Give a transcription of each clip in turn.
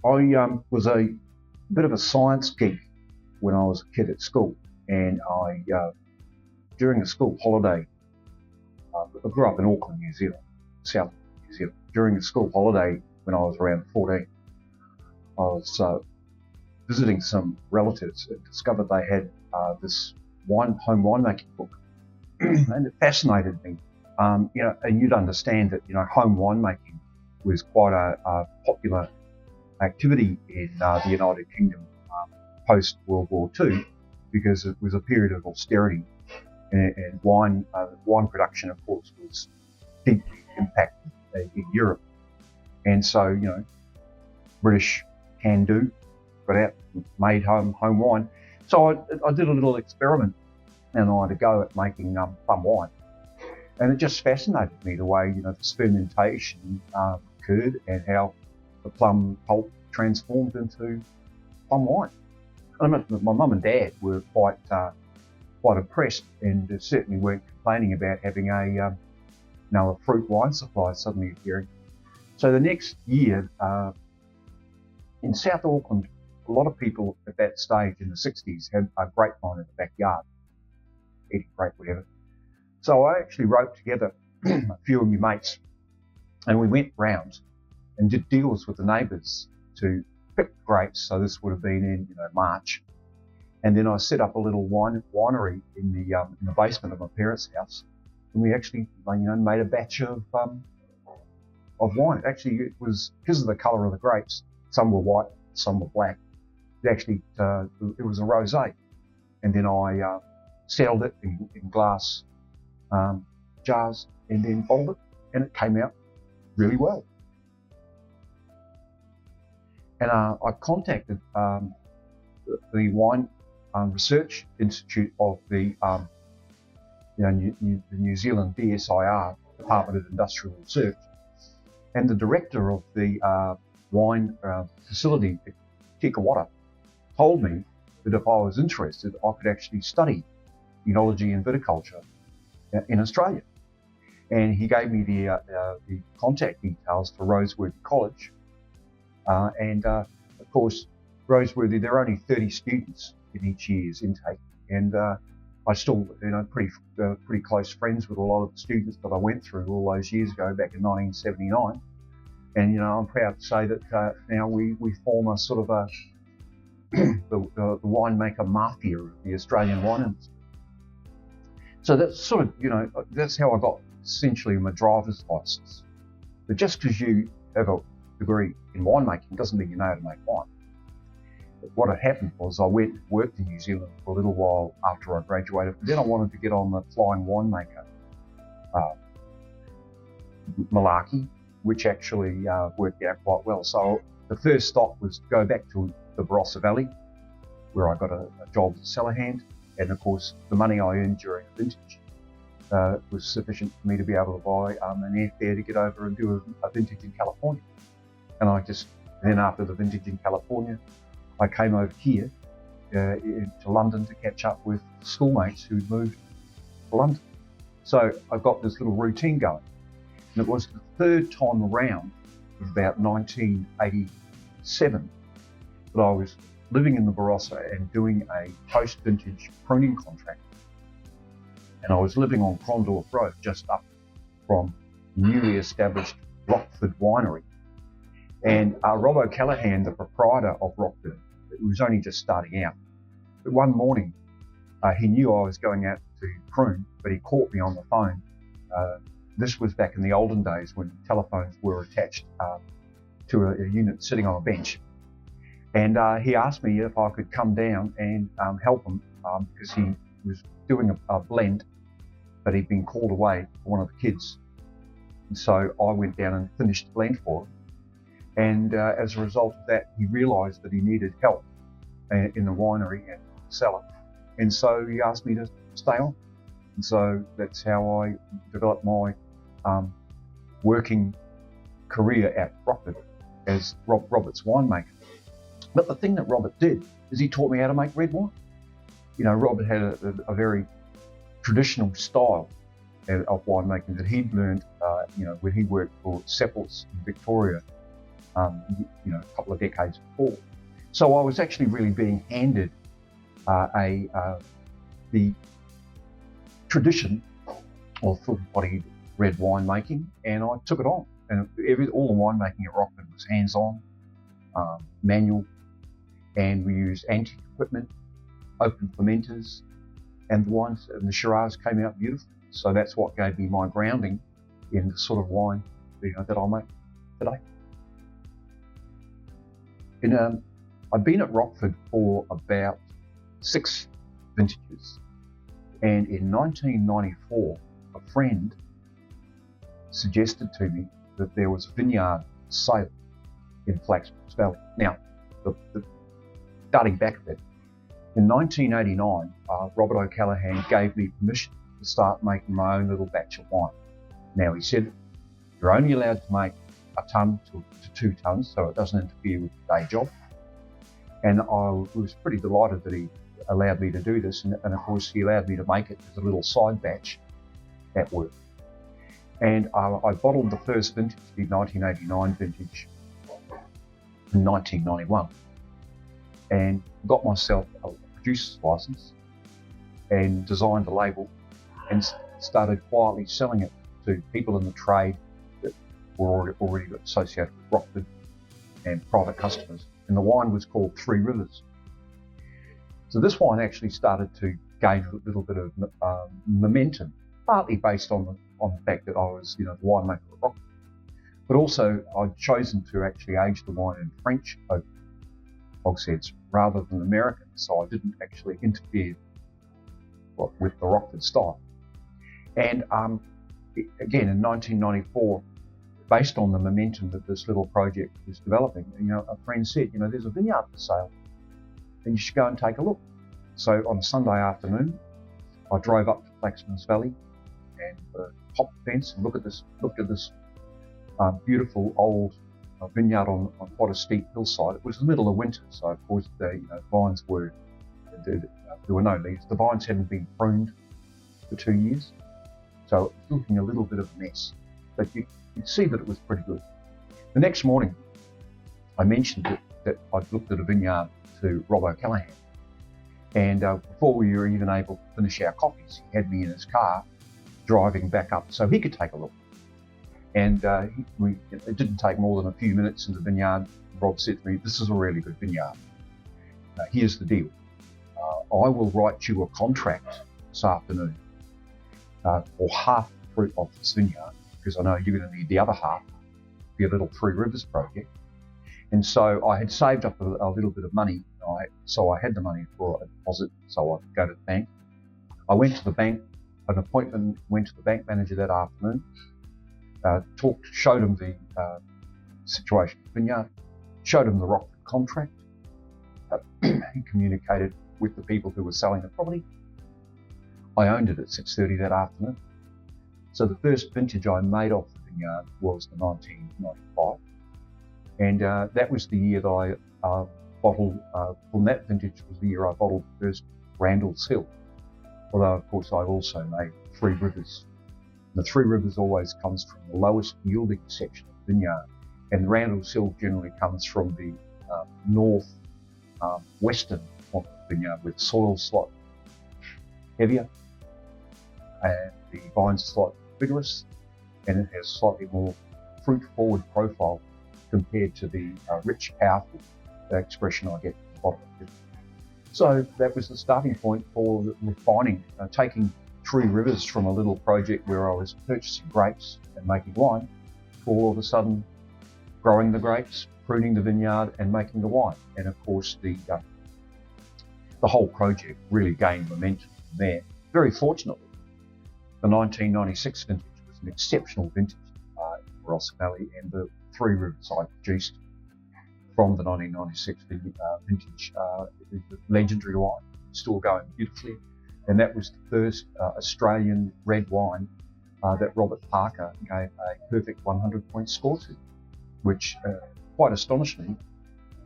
I was a bit of a science geek when I was a kid at school, and during a school holiday, I grew up in Auckland, New Zealand, south of New Zealand. During a school holiday when I was around 14, I was visiting some relatives and discovered they had this home winemaking book, and it fascinated me. And you'd understand that home winemaking was quite a popular activity in the United Kingdom post World War II, because it was a period of austerity, and wine production, of course, was deeply impacted in Europe. And so, British can do, got out, made home wine. So I did a little experiment, and I had a go at making plum wine. And it just fascinated me the way, this fermentation occurred and how the plum pulp transformed into plum wine. I mean, my mum and dad were quite impressed, and certainly weren't complaining about having a fruit wine supply suddenly appearing. So the next year, in South Auckland, a lot of people at that stage in the 60s had a grapevine in the backyard, eating grape, whatever. So I actually roped together a few of my mates, and we went round and did deals with the neighbours to pick grapes. So this would have been in March, and then I set up a little winery in the basement of my parents' house, and we actually made a batch of wine. Actually, it was because of the colour of the grapes. Some were white, some were black. It was a rosé, and then I settled it in glass jars and then bottled it, and it came out really well. And I contacted the Wine Research Institute of the New Zealand DSIR, Department of Industrial Research, and the director of the wine facility at Tikawata told me that if I was interested, I could actually study enology and viticulture in Australia. And he gave me the contact details for Roseworthy College. Of course, Roseworthy, there are only 30 students in each year's intake. And I still, pretty close friends with a lot of the students that I went through all those years ago, back in 1979. And, I'm proud to say that now we form a sort of the winemaker mafia of the Australian wine industry. So that's sort of, that's how I got essentially my driver's license. But just because you have a degree in winemaking doesn't mean you know how to make wine. But what had happened was I went and worked in New Zealand for a little while after I graduated. But then I wanted to get on the flying winemaker malarkey, which actually worked out quite well. So the first stop was to go back to the Barossa Valley, where I got a job as a cellar hand. And of course, the money I earned during the vintage was sufficient for me to be able to buy an airfare to get over and do a vintage in California. And then after the vintage in California, I came over here to London to catch up with schoolmates who'd moved to London. So I got this little routine going. And it was the third time around, about 1987, that I was living in the Barossa and doing a post-vintage pruning contract. And I was living on Crondorf Road, just up from newly established Rockford Winery. And Rob O'Callaghan, the proprietor of Rockford, who was only just starting out, but one morning he knew I was going out to prune, but he caught me on the phone. This was back in the olden days when telephones were attached to a unit sitting on a bench. And he asked me if I could come down and help him because he was doing a blend, but he'd been called away for one of the kids. And so I went down and finished the blend for him. And as a result of that, he realised that he needed help in the winery and the cellar. And so he asked me to stay on. And so that's how I developed my working career at Rockford as Robert's winemaker. But the thing that Robert did is he taught me how to make red wine. Robert had a very traditional style of winemaking that he'd learned, when he worked for Seppelts in Victoria a couple of decades before. So I was actually really being handed the tradition of full-bodied red wine making, and I took it on. And all the winemaking at Rockford was hands-on, manual, and we used antique equipment, open fermenters, and the wines and the Shiraz came out beautifully. So that's what gave me my grounding in the sort of wine that I make today. I've been at Rockford for about 6 vintages, and in 1994, a friend suggested to me that there was a vineyard sale in Flaxman's Valley. Now, starting back a bit, in 1989, Robert O'Callaghan gave me permission to start making my own little batch of wine. Now, he said, you're only allowed to make a tonne to 2 tonnes, so it doesn't interfere with the day job. And I was pretty delighted that he allowed me to do this, and of course he allowed me to make it as a little side batch at work. And I bottled the first vintage, the 1989 vintage, in 1991, and got myself a producer's license and designed a label and started quietly selling it to people in the trade that were already associated with Rockford and private customers. And the wine was called Three Rivers. So this wine actually started to gain a little bit of momentum, partly based on the fact that I was, the winemaker at Rockford. But also I'd chosen to actually age the wine in French oak hogsheads rather than American, so I didn't actually interfere with the Rockford style. And again, in 1994, based on the momentum that this little project was developing, a friend said, there's a vineyard for sale, and you should go and take a look. So on a Sunday afternoon, I drove up to Flaxman's Valley and hopped the fence and looked at this beautiful old vineyard on quite a steep hillside. It was the middle of winter, so of course the vines there were no leaves. The vines hadn't been pruned for 2 years, so it was looking a little bit of a mess. But you could see that it was pretty good. The next morning, I mentioned that I'd looked at a vineyard to Rob O'Callaghan, and before we were even able to finish our coffees, he had me in his car driving back up so he could take a look. And it didn't take more than a few minutes in the vineyard. Rob said to me, this is a really good vineyard. Here's the deal. I will write you a contract this afternoon for half the fruit of this vineyard, because I know you're going to need the other half for your little Three Rivers project. And so I had saved up a little bit of money, so I had the money for a deposit, so I could go to the bank. I went to the bank, went to the bank manager that afternoon, showed him the situation of the vineyard, showed him the Rockford contract. He communicated with the people who were selling the property. I owned it at 6:30 that afternoon. So the first vintage I made off the vineyard was the 1995. And that was the year that I bottled, from that vintage was the year I bottled the first Randall's Hill. Although, of course, I've also made Three Rivers. The Three Rivers always comes from the lowest yielding section of the vineyard, and Randall's Hill generally comes from the north western of the vineyard, with soil slightly heavier and the vines are slightly vigorous, and it has slightly more fruit-forward profile compared to the rich, powerful expression I get at the bottom of it. So that was the starting point for refining, taking Three Rivers from a little project where I was purchasing grapes and making wine, to all of a sudden growing the grapes, pruning the vineyard and making the wine. And of course the whole project really gained momentum from there. Very fortunately, the 1996 vintage was an exceptional vintage in Barossa Valley, and the Three Rivers I produced from the 1996 vintage is a legendary wine, still going beautifully. And that was the first Australian red wine that Robert Parker gave a perfect 100-point score to, which quite astonished me,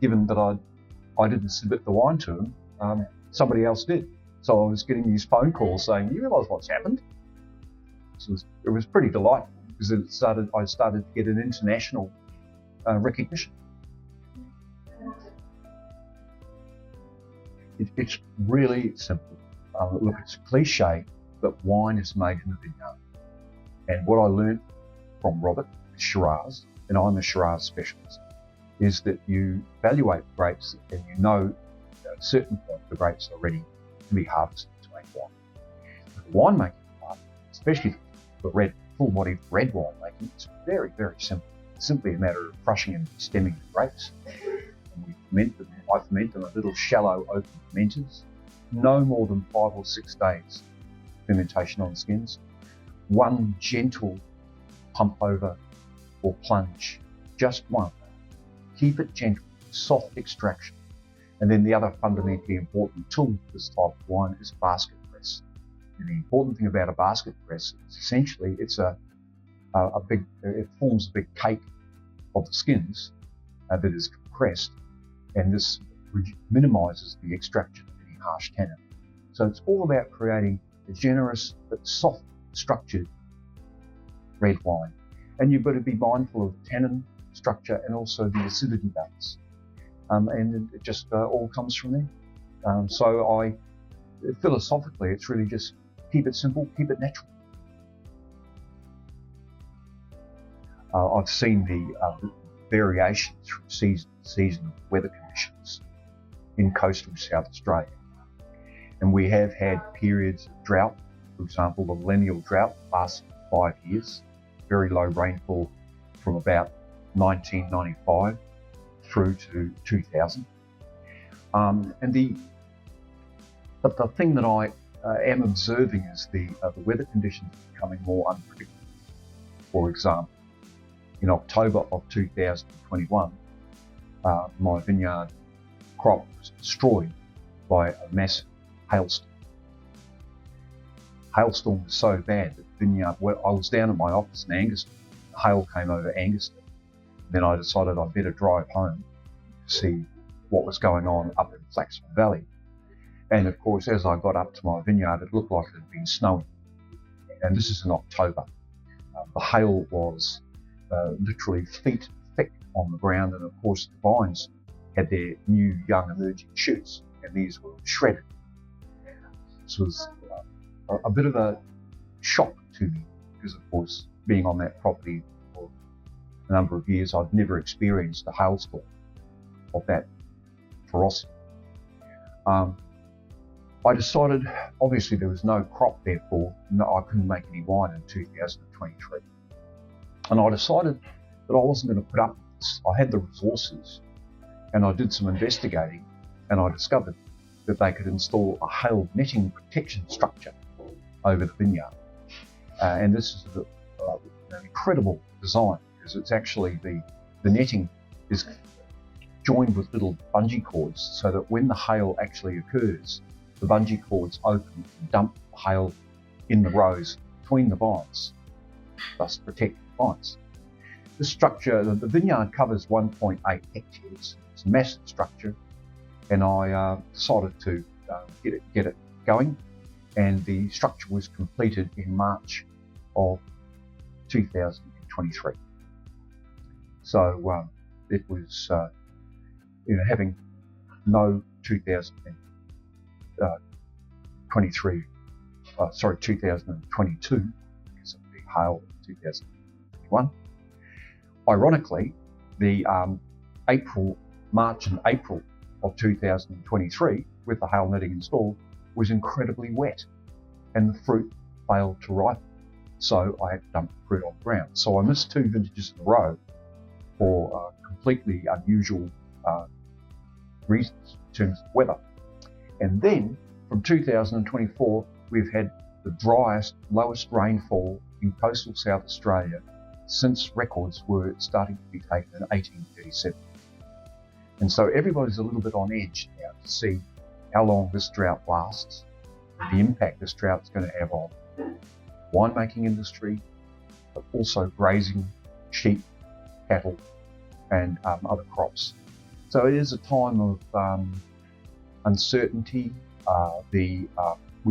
given that I didn't submit the wine to him, somebody else did. So I was getting these phone calls saying, you realise what's happened? So it was pretty delightful, because I started to get an international recognition. It's really simple. Look, it's a cliche, but wine is made in the vineyard. And what I learned from Robert Shiraz, and I'm a Shiraz specialist, is that you evaluate grapes and you know at a certain point the grapes are ready to be harvested to make wine. The winemaking part, especially the full-bodied red winemaking, it's very, very simple. It's simply a matter of crushing and stemming the grapes. And we ferment them. I ferment them in little shallow open fermenters, no more than 5 or 6 days fermentation on skins. One gentle pump over or plunge, just one. Keep it gentle, soft extraction. And then the other fundamentally important tool for this type of wine is basket press. And the important thing about a basket press is essentially it forms a big cake of the skins that is compressed, and this minimises the extraction of any harsh tannin. So it's all about creating a generous but soft structured red wine. And you've got to be mindful of tannin structure and also the acidity balance. And it just all comes from there. So philosophically, it's really just keep it simple, keep it natural. I've seen the variations from season to season of weather conditions in coastal South Australia. And we have had periods of drought. For example, the millennial drought lasts 5 years, very low rainfall from about 1995 through to 2000. But the thing that I am observing is the weather conditions are becoming more unpredictable. For example, in October of 2021, my vineyard crop was destroyed by a massive hailstorm. Hailstorm was so bad that I was down at my office in Angaston. Hail came over Angaston. Then I decided I'd better drive home to see what was going on up in Flaxman Valley. And of course, as I got up to my vineyard, it looked like it had been snowing. And this is in October. The hail was literally feet thick on the ground, and of course the vines had their new young emerging shoots, and these were shredded. This was a bit of a shock to me, because of course being on that property for a number of years, I'd never experienced a hailstorm of that ferocity. I decided, obviously there was no crop, therefore I couldn't make any wine in 2023. And I decided that I wasn't going to put up with this. I had the resources, and I did some investigating, and I discovered that they could install a hail netting protection structure over the vineyard. And this is an incredible design, because it's actually the netting is joined with little bungee cords, so that when the hail actually occurs, the bungee cords open and dump the hail in the rows between the vines, thus protecting the vines. This structure, the vineyard covers 1.8 hectares. It's a massive structure, and I decided to get it going, and the structure was completed in March of 2023. So it was, having no 2022, because of the hail of 2021. Ironically, the March and April of 2023, with the hail netting installed, was incredibly wet, and the fruit failed to ripen. So I had to dump the fruit on the ground. So I missed 2 vintages in a row for completely unusual reasons in terms of weather. And then from 2024, we've had the driest, lowest rainfall in coastal South Australia since records were starting to be taken in 1837. And so everybody's a little bit on edge now to see how long this drought lasts, the impact this drought is going to have on winemaking industry, but also grazing, sheep, cattle, and other crops. So it is a time of uncertainty. We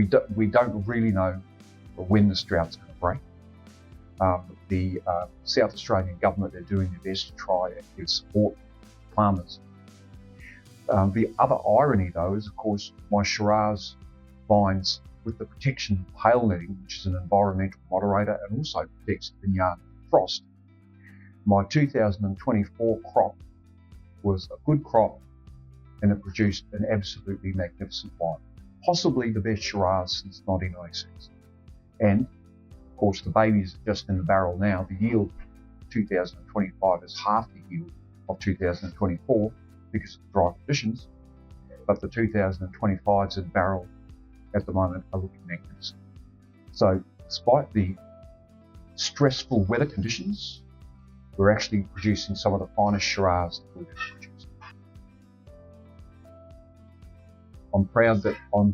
don't really know when this drought's going to break. The South Australian government are doing their best to try and give support to farmers. The other irony, though, is, of course, my Shiraz vines, with the protection of hail netting, which is an environmental moderator and also protects the vineyard from frost. My 2024 crop was a good crop, and it produced an absolutely magnificent wine, possibly the best Shiraz since 1996. And, of course, the baby's just in the barrel now. The yield of 2025 is half the yield of 2024 because of dry conditions, but the 2025s in barrel at the moment are looking magnificent. So, despite the stressful weather conditions, we're actually producing some of the finest Shiraz that we've ever produced. I'm proud that I'm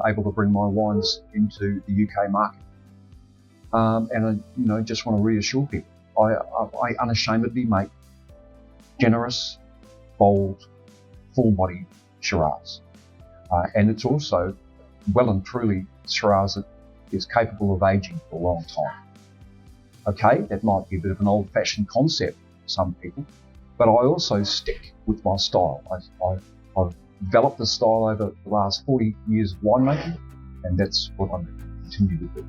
able to bring my wines into the UK market, and I, just want to reassure people, I unashamedly make generous, bold, full-bodied Shiraz, and it's also well and truly Shiraz that is capable of aging for a long time. Okay, that might be a bit of an old-fashioned concept for some people, but I also stick with my style. I've developed the style over the last 40 years of winemaking, and that's what I'm going to continue to do.